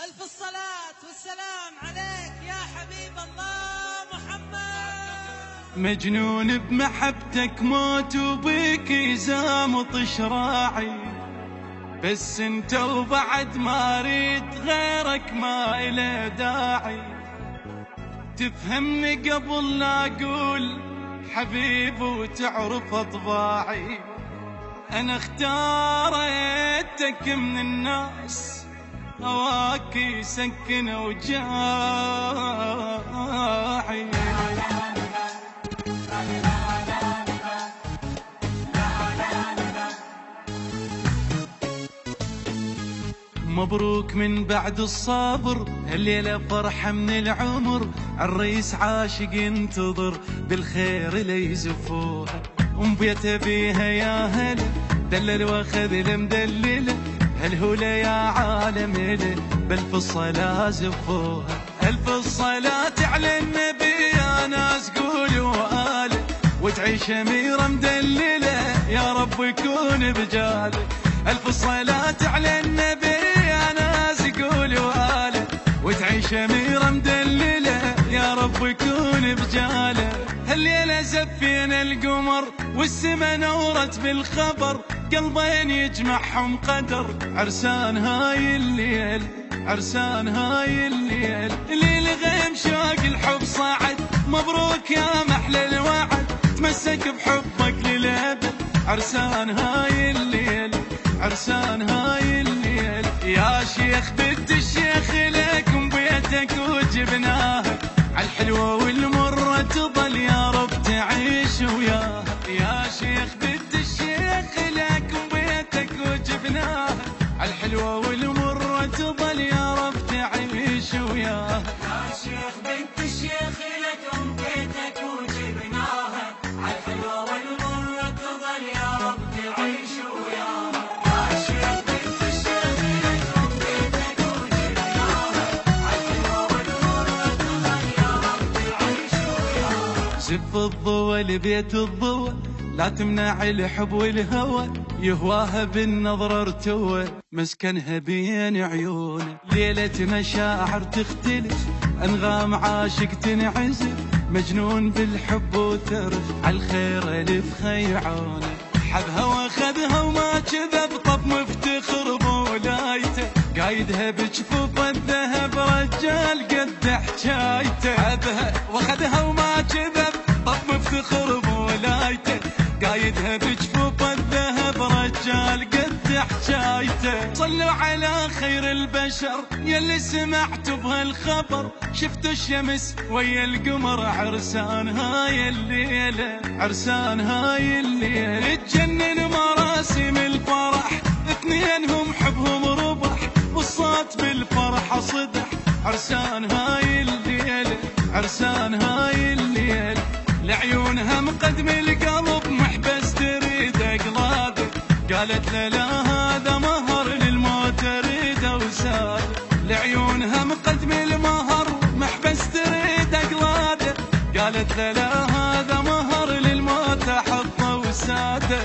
ألف الصلاة والسلام عليك يا حبيب الله محمد. مجنون بمحبتك موت وبيك يزامط شراعي، بس انت وبعد ما اريد غيرك ما إله داعي. تفهمني قبل لا اقول حبيب وتعرف اطباعي. انا اختاريتك من الناس هواك يسكن وجاعي. مبروك من بعد الصبر، الليلة فرحة من العمر. الريس عاشق ينتظر بالخير ليزفوها، ومبيته بيها يا هلا دلل واخذ المدلله. هالهولة يا عالم له بالف الصلاة زفوها. الف الصلاة على النبي يا ناس قولوا آله، وتعيش أميرة مدللة يا رب يكون بجاله. الف الصلاة على النبي يا ناس قولوا آله، وتعيش أميرة مدللة يا رب يكون بجاله. هالليلة زفينا القمر والسما نورت بالخبر، قلبين يجمعهم قدر. عرسان هاي الليل، عرسان هاي الليل، ليل غيم شوق الحب صعد. مبروك يا محلى الوعد، تمسك بحبك للأبد. عرسان هاي الليل، عرسان هاي الليل، يا شيخ بنت الشيخ لكم بيتك وجبناها. عالحلوة والمرة تظل يا رب تعيش وياها. يا شيخ بنت الشيخ لكم بيتك وجبناها. عالحلوة والمرة تظل يا رب تعيش وياها. يا شيخ بنت الشيخ لكم بيتك وجبناها. عالحلوة والمرة تظل يا رب تعيش وياها. يا شيخ بنت الشيخ لكم بيتك وجبناها. عالحلوة والمرة تظل يا رب تعيش وياها. زف الضوى لبيت الضوى، لا تمنع الحب والهوى. يهواها بالنظر ارتوى، مسكنها بين عيونه. ليلة مشاعر تختلف، انغام عاشق تنعزف. مجنون بالحب وترف، عالخير الف خيعونه. حبها واخذها وما كذب، طب مفتخر بولايته. قايدها بجفوف الذهب رجال قد حجايته. حبها واخذها وما كذب، طب مفتخر بولايته. قايدها بجفوف الذهب رجال قد حجايته. صلوا على خير البشر يلي سمعتوا بهالخبر. شفتوا الشمس ويا القمر، عرسان هاي الليلة، عرسان هاي الليلة. تجنن مراسم الفرح، اثنينهم حبهم ربح، والصوت بالفرحة صدح. عرسان هاي الليلة، عرسان هاي الليلة، لعيونها مقدم القلب محبس تريد اقلاده. قالت لا هذا مهر للموت اريده وساده. لعيونها مقدم المهر محبس تريد اقلاده. قالت لا هذا مهر للموت احطه وساده.